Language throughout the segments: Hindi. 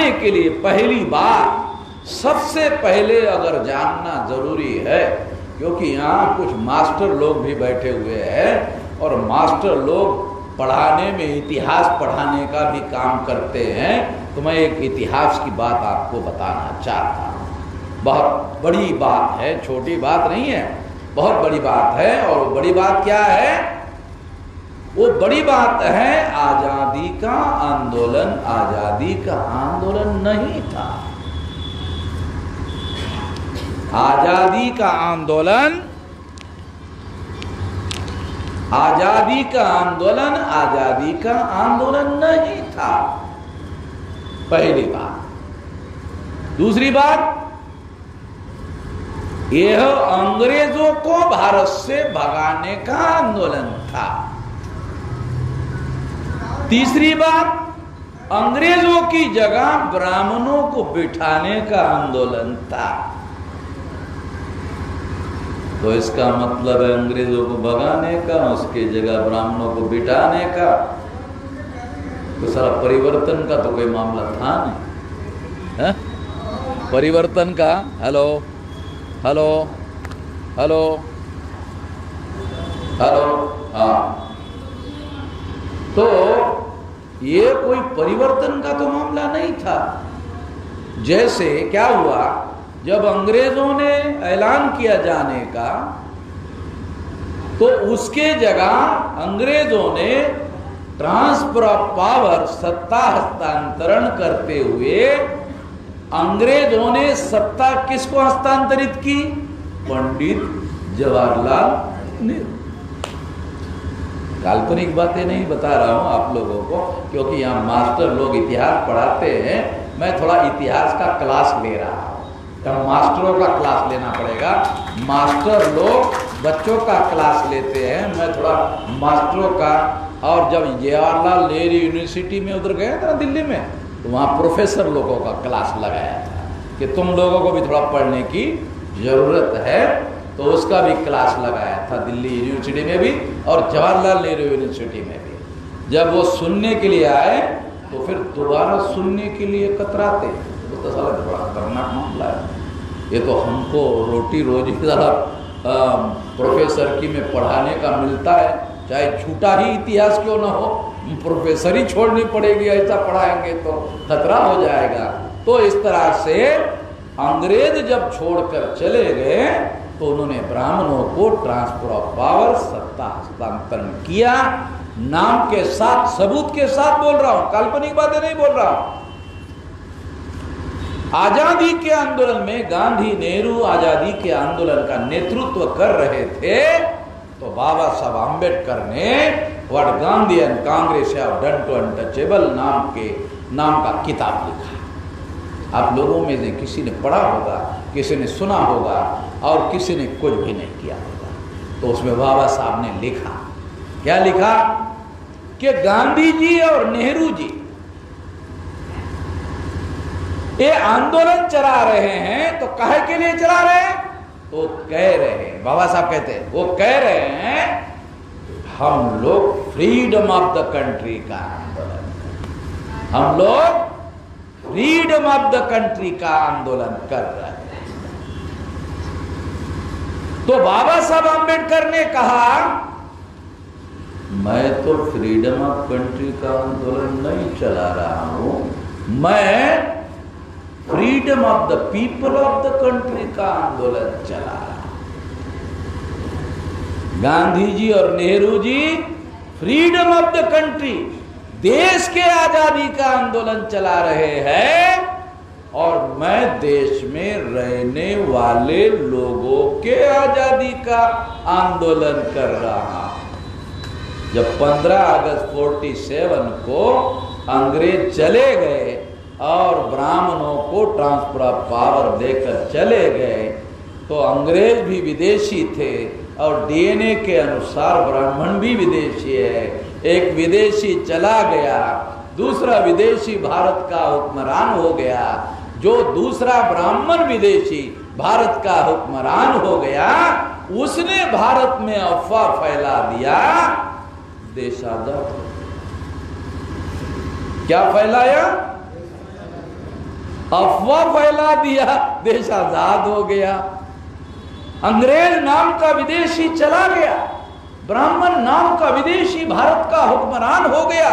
बढ़ाने के लिए पहली बात सबसे पहले अगर जानना जरूरी है, क्योंकि यहाँ कुछ मास्टर लोग भी बैठे हुए हैं और मास्टर लोग पढ़ाने में इतिहास पढ़ाने का भी काम करते हैं, तो मैं एक इतिहास की बात आपको बताना चाहता हूँ। बहुत बड़ी बात है, छोटी बात नहीं है, बहुत बड़ी बात है। और वो बड़ी बात क्या है? वो बड़ी बात है आजादी का आंदोलन। आजादी का आंदोलन नहीं था। आजादी का आंदोलन, आजादी का आंदोलन, आजादी का आंदोलन नहीं था, पहली बात। दूसरी बात, यह अंग्रेजों को भारत से भगाने का आंदोलन था। तीसरी बात, अंग्रेजों की जगह ब्राह्मणों को बिठाने का आंदोलन था। तो इसका मतलब है अंग्रेजों को भगाने का, उसके जगह ब्राह्मणों को बिठाने का। तो सारा परिवर्तन का तो कोई मामला था नहीं है? परिवर्तन का, हेलो हेलो हेलो हेलो, हाँ, तो ये कोई परिवर्तन का तो मामला नहीं था। जैसे क्या हुआ, जब अंग्रेजों ने ऐलान किया जाने का, तो उसके जगह अंग्रेजों ने ट्रांसफर ऑफ पावर, सत्ता हस्तांतरण करते हुए अंग्रेजों ने सत्ता किसको हस्तांतरित की? पंडित जवाहरलाल नेहरू। काल्पनिक बातें नहीं बता रहा हूं आप लोगों को, क्योंकि यहाँ मास्टर लोग इतिहास पढ़ाते हैं, मैं थोड़ा इतिहास का क्लास ले रहा हूं। तो मास्टरों का क्लास लेना पड़ेगा। मास्टर लोग बच्चों का क्लास लेते हैं, मैं थोड़ा मास्टरों का। और जब जवाहरलाल नेहरू यूनिवर्सिटी में उधर गया था दिल्ली में, तो वहाँ प्रोफेसर लोगों का क्लास लगाया था कि तुम लोगों को भी थोड़ा पढ़ने की जरूरत है, तो उसका भी क्लास लगाया था दिल्ली यूनिवर्सिटी में भी और जवाहरलाल नेहरू यूनिवर्सिटी में भी। जब वो सुनने के लिए आए तो फिर दोबारा सुनने के लिए कतराते। तो साला बड़ा खतरनाक मामला है ये। तो हमको रोटी रोजी साला प्रोफेसर की में पढ़ाने का मिलता है, चाहे झूठा ही इतिहास क्यों ना हो, प्रोफेसर ही छोड़नी पड़ेगी, ऐसा पढ़ाएंगे तो खतरा हो जाएगा। तो इस तरह से अंग्रेज जब छोड़कर चले गए तो उन्होंने ब्राह्मणों को ट्रांसफर ऑफ पावर, सत्ता हस्तांतरण किया। नाम के साथ, सबूत के साथ बोल रहा हूं, काल्पनिक बातें नहीं बोल रहा हूं। आजादी के आंदोलन में गांधी नेहरू आजादी के आंदोलन का नेतृत्व कर रहे थे, तो बाबा साहब आम्बेडकर ने what Gandhi and Congress have done to untouchable नाम का किताब लिखा। आप लोगों में से किसी ने पढ़ा होगा, किसी ने सुना होगा और किसी ने कुछ भी नहीं किया होगा। तो उसमें बाबा साहब ने लिखा, क्या लिखा कि गांधी जी और नेहरू जी ये आंदोलन चला रहे हैं, तो काहे के लिए चला रहे हैं? तो कह रहे हैं, बाबा साहब कहते हैं, वो कह रहे हैं हम लोग फ्रीडम ऑफ द कंट्री का आंदोलन, हम लोग फ्रीडम ऑफ द कंट्री का आंदोलन कर रहे हैं। तो बाबा साहब आम्बेडकर ने कहा मैं तो फ्रीडम ऑफ कंट्री का आंदोलन नहीं चला रहा हूं, मैं freedom of the people of the country का आंदोलन चला रहा। गांधी जी और Nehru ji freedom of the country, देश के आजादी का आंदोलन चला रहे हैं, और मैं देश में रहने वाले लोगों के आजादी का आंदोलन कर रहा हूं। जब 15 अगस्त 47 को अंग्रेज चले गए और ब्राह्मणों को ट्रांसफर ऑफ पावर देकर चले गए, तो अंग्रेज भी विदेशी थे और डीएनए के अनुसार ब्राह्मण भी विदेशी है। एक विदेशी चला गया, दूसरा विदेशी भारत का हुक्मरान हो गया। जो दूसरा ब्राह्मण विदेशी भारत का हुक्मरान हो गया, उसने भारत में अफवाह फैला दिया देश आजाद। क्या फैलाया? अफवाह फैला दिया, देश आजाद हो गया। अंग्रेज नाम का विदेशी चला गया, ब्राह्मण नाम का विदेशी भारत का हुक्मरान हो गया।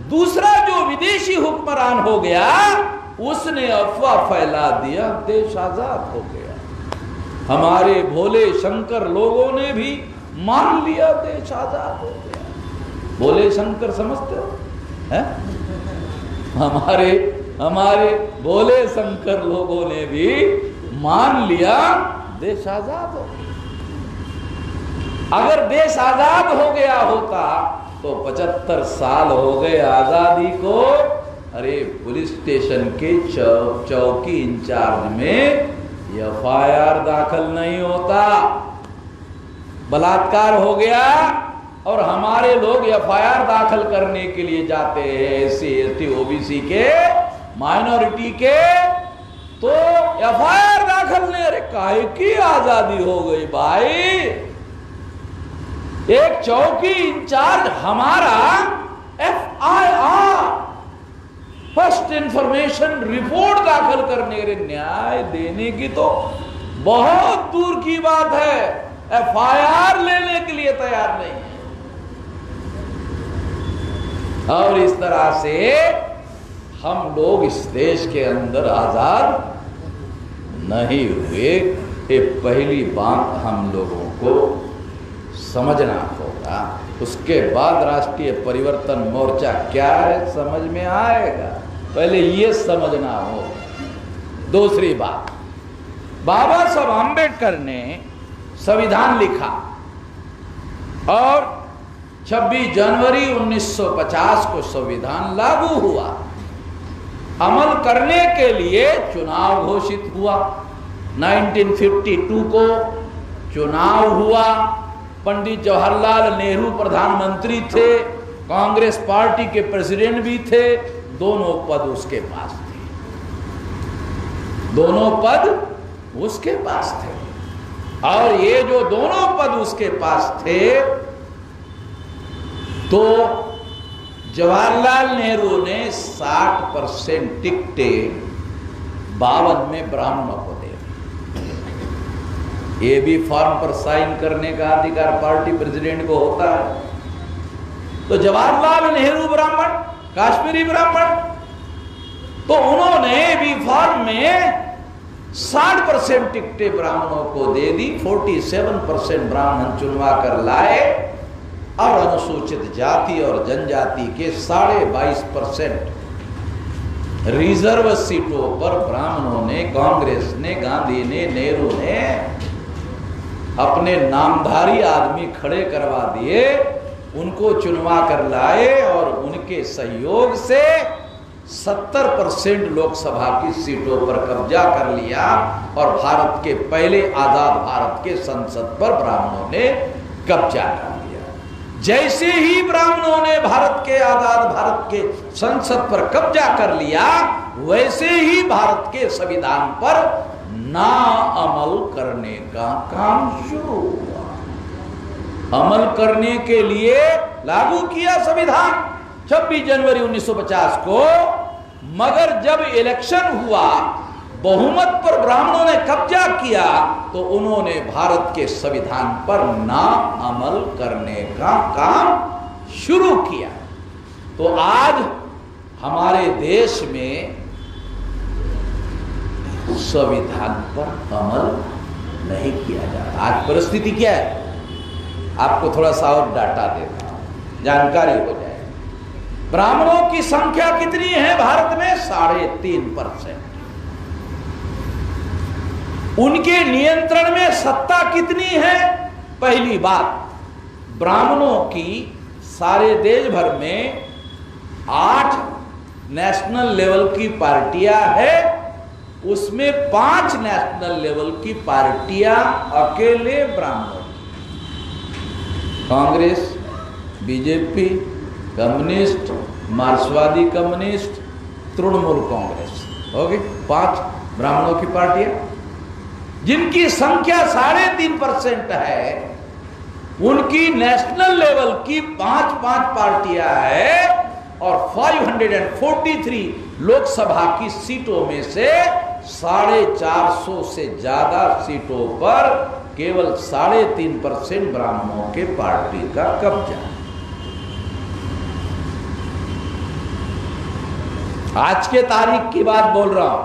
दूसरा जो विदेशी हुक्मरान हो गया उसने अफवाह फैला दिया, देश आजाद हो गया। हमारे भोले शंकर लोगों ने भी मान लिया, देश आजाद हो गया। भोले शंकर समझते हो हैं? हमारे भोले शंकर लोगों ने भी मान लिया, देश आजाद हो गया। अगर देश आजाद हो गया होता तो 75 साल हो गए आजादी को। अरे पुलिस स्टेशन के चौकी इंचार्ज में FIR दाखिल नहीं होता, बलात्कार हो गया और हमारे लोग FIR दाखिल करने के लिए जाते हैं, SC ST OBC के, माइनॉरिटी के, तो FIR दाखिल नहीं। अरे काहे की आजादी हो गई भाई? एक चौकी इंचार्ज हमारा FIR फर्स्ट इंफॉर्मेशन रिपोर्ट दाखिल करने के न्याय देने की तो बहुत दूर की बात है, FIR लेने के लिए तैयार नहीं है। और इस तरह से हम लोग इस देश के अंदर आजाद नहीं हुए। ये पहली बात हम लोगों को समझना होगा। उसके बाद राष्ट्रीय परिवर्तन मोर्चा क्या है समझ में आएगा, पहले ये समझना हो। दूसरी बात, बाबा साहब आंबेडकर ने संविधान लिखा और 26 जनवरी 1950 को संविधान लागू हुआ। अमल करने के लिए चुनाव घोषित हुआ। 1952 को चुनाव हुआ। पंडित जवाहरलाल नेहरू प्रधानमंत्री थे, कांग्रेस पार्टी के प्रेसिडेंट भी थे, दोनों पद उसके पास थे, दोनों पद उसके पास थे। और ये जो दोनों पद उसके पास थे तो जवाहरलाल नेहरू ने 60% टिकटें 52 में ब्राह्मणों को दे दी। ये भी फॉर्म पर साइन करने का अधिकार पार्टी प्रेसिडेंट को होता है। तो जवाहरलाल नेहरू ब्राह्मण, काश्मीरी ब्राह्मण, तो उन्होंने भी फॉर्म में 60% टिकटें ब्राह्मणों को दे दी। 47% ब्राह्मण चुनवा कर लाए और अनुसूचित जाति और जनजाति के 22.5% रिजर्व सीटों पर ब्राह्मणों ने, कांग्रेस ने, गांधी ने, नेहरू ने अपने नामधारी आदमी खड़े करवा दिए, उनको चुनवा कर लाए और उनके सहयोग से 70% लोकसभा की सीटों पर कब्जा कर लिया और भारत के पहले आजाद भारत के संसद पर ब्राह्मणों ने कब्जा कर लिया। जैसे ही ब्राह्मणों ने भारत के आजाद भारत के संसद पर कब्जा कर लिया, वैसे ही भारत के संविधान पर ना अमल करने का काम शुरू हुआ। अमल करने के लिए लागू किया संविधान 26 जनवरी 1950 को, मगर जब इलेक्शन हुआ, बहुमत पर ब्राह्मणों ने कब्जा किया, तो उन्होंने भारत के संविधान पर ना अमल करने का काम शुरू किया। तो आज हमारे देश में संविधान पर अमल नहीं किया जाता। आज परिस्थिति क्या है, आपको थोड़ा सा और डाटा देता हूं, जानकारी हो जाए। ब्राह्मणों की संख्या कितनी है भारत में? 3.5%। उनके नियंत्रण में सत्ता कितनी है? पहली बात, ब्राह्मणों की सारे देश भर में 8 नेशनल लेवल की पार्टियां हैं, उसमें 5 नेशनल लेवल की पार्टियां अकेले ब्राह्मणों, कांग्रेस, बीजेपी, कम्युनिस्ट, मार्क्सवादी कम्युनिस्ट, तृणमूल कांग्रेस, हो गई 5 ब्राह्मणों की पार्टियां, जिनकी संख्या 3.5% है। उनकी नेशनल लेवल की 5 पार्टियां हैं और 543 लोकसभा की सीटों में से 450 से ज्यादा सीटों पर केवल 3.5% ब्राह्मणों के पार्टी का कब्जा। आज के तारीख की बात बोल रहा हूं,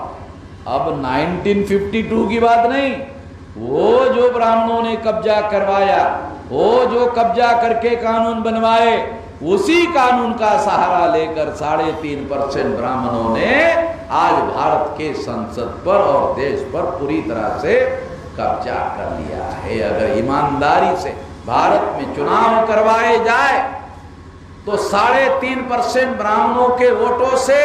अब 1952 की बात नहीं। वो जो ब्राह्मणों ने कब्जा करवाया, वो जो कब्जा करके कानून बनवाए, उसी कानून का सहारा लेकर 3.5% ब्राह्मणों ने आज भारत के संसद पर और देश पर पूरी तरह से कब्जा कर लिया है। अगर ईमानदारी से भारत में चुनाव करवाए जाए तो 3.5% ब्राह्मणों के वोटों से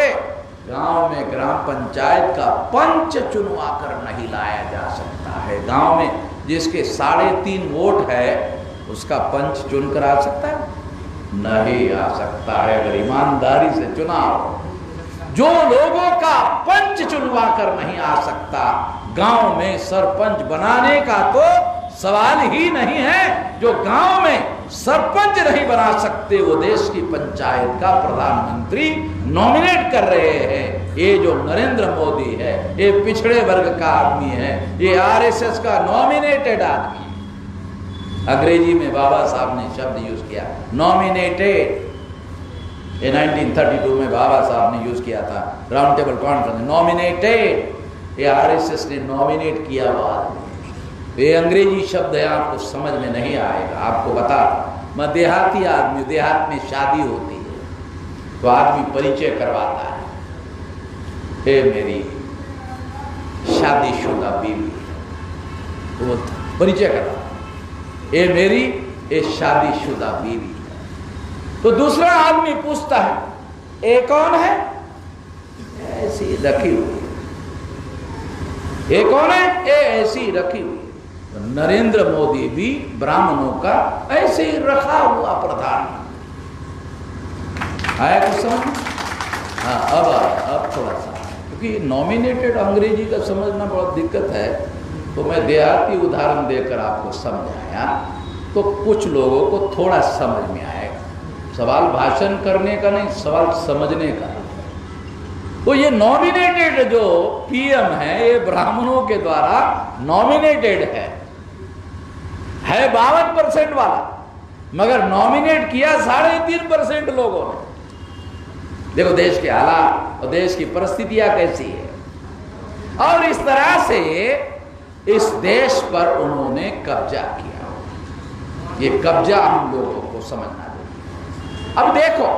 गांव में ग्राम पंचायत का पंच चुनवा कर नहीं लाया जा सकता है। गांव में जिसके 3.5 वोट है उसका पंच चुनकर आ सकता है? नहीं आ सकता है। अगर ईमानदारी से चुनाव, जो लोगों का पंच चुनवा कर नहीं आ सकता, गांव में सरपंच बनाने का तो सवाल ही नहीं है। जो गांव में सरपंच नहीं बना सकते, वो देश की पंचायत का प्रधानमंत्री नॉमिनेट कर रहे हैं। ये जो नरेंद्र मोदी है, ये पिछड़े वर्ग का आदमी है, ये आरएसएस का नॉमिनेटेड आदमी। अंग्रेजी में बाबा साहब ने शब्द यूज किया नॉमिनेटेड। ये 1932 में बाबा साहब ने यूज किया था राउंड टेबल कॉन्फ्रेंस, नॉमिनेटेड। ये आरएसएस ने नॉमिनेट किया हुआ आदमी। ये अंग्रेजी शब्द है, आपको समझ में नहीं आएगा। आपको बता, मैं देहाती आदमी, देहात में शादी होती है तो आदमी परिचय करवाता है, हे मेरी शादीशुदा बीवी, वो परिचय करवाता, ये मेरी ये शादीशुदा बीवी। तो दूसरा आदमी पूछता है, ये कौन है? ऐसी रखी हुई। ये कौन है? ये ऐसी रखी हुई। तो नरेंद्र मोदी भी ब्राह्मणों का ऐसे ही रखा हुआ प्रधान। आया कुछ समझ? हाँ, अब आया, अब थोड़ा सा, क्योंकि नॉमिनेटेड अंग्रेजी का समझना बहुत दिक्कत है, तो मैं देहाती उदाहरण देकर आपको समझाया तो कुछ लोगों को थोड़ा समझ में आएगा। सवाल भाषण करने का नहीं, सवाल समझने का। तो ये नॉमिनेटेड जो पीएम है, ये ब्राह्मणों के द्वारा नॉमिनेटेड है 52% वाला, मगर नॉमिनेट किया 3.5% लोगों ने। देखो देश के हालात और देश की परिस्थितियां कैसी है, और इस तरह से इस देश पर उन्होंने कब्जा किया। ये कब्जा हम लोगों को समझना चाहिए। अब देखो,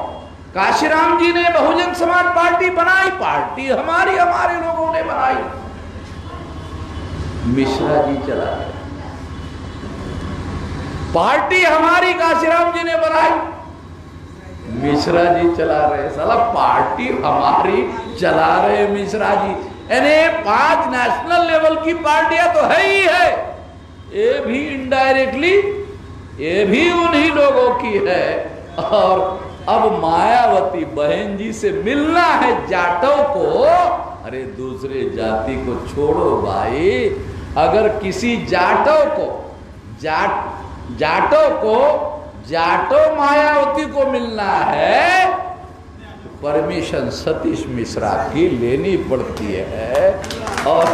काशीराम जी ने बहुजन समाज पार्टी बनाई, पार्टी हमारे लोगों ने बनाई। मिश्रा जी चला गए, पार्टी हमारी काशीराम जी ने बनाई, मिश्रा जी चला रहे। साला पार्टी हमारी चला रहे मिश्रा जी। यानी 5 नेशनल लेवल की पार्टियां तो है ही है, ये भी इनडायरेक्टली ये भी उन्हीं लोगों की है। और अब मायावती बहन जी से मिलना है जाटों को। अरे दूसरे जाति को छोड़ो भाई, अगर किसी जाटों को जाटो मायावती को मिलना है तो परमिशन सतीश मिश्रा की लेनी पड़ती है, और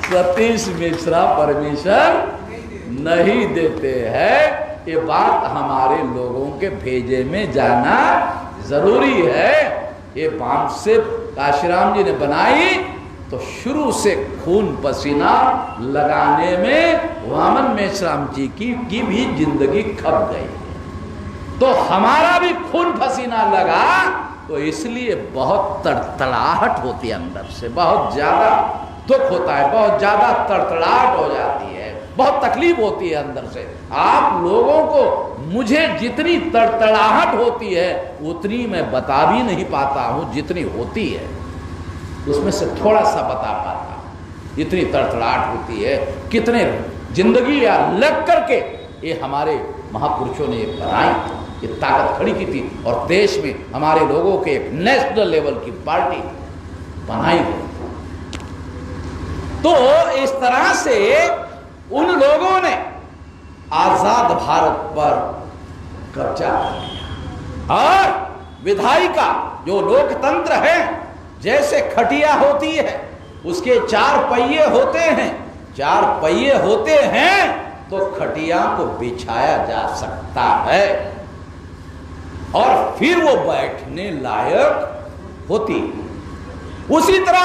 सतीश मिश्रा परमिशन नहीं देते हैं। ये बात हमारे लोगों के भेजे में जाना जरूरी है। ये बात से काशीराम जी ने बनाई तो शुरू से खून पसीना लगाने में वामन मेश्राम जी की भी जिंदगी खप गई। तो हमारा भी खून पसीना लगा, तो इसलिए बहुत तड़तड़ाहट होती है अंदर से, बहुत ज्यादा दुख होता है, बहुत ज्यादा तड़तड़ाहट हो जाती है, बहुत तकलीफ होती है अंदर से। आप लोगों को, मुझे जितनी तड़तड़ाहट होती है उतनी मैं बता भी नहीं पाता हूं, जितनी होती है उसमें से थोड़ा सा बता पाता हूं। इतनी तड़तड़ाहट होती है, कितने जिंदगी या लग करके ये हमारे महापुरुषों ने बनाई, ये ताकत खड़ी की थी, और देश में हमारे लोगों के एक नेशनल लेवल की पार्टी बनाई गई। तो इस तरह से उन लोगों ने आजाद भारत पर कब्जा कर लिया, और विधायिका जो लोकतंत्र है, जैसे खटिया होती है उसके 4 पहिए होते हैं, 4 पहिए होते हैं तो खटिया को बिछाया जा सकता है और फिर वो बैठने लायक होती है। उसी तरह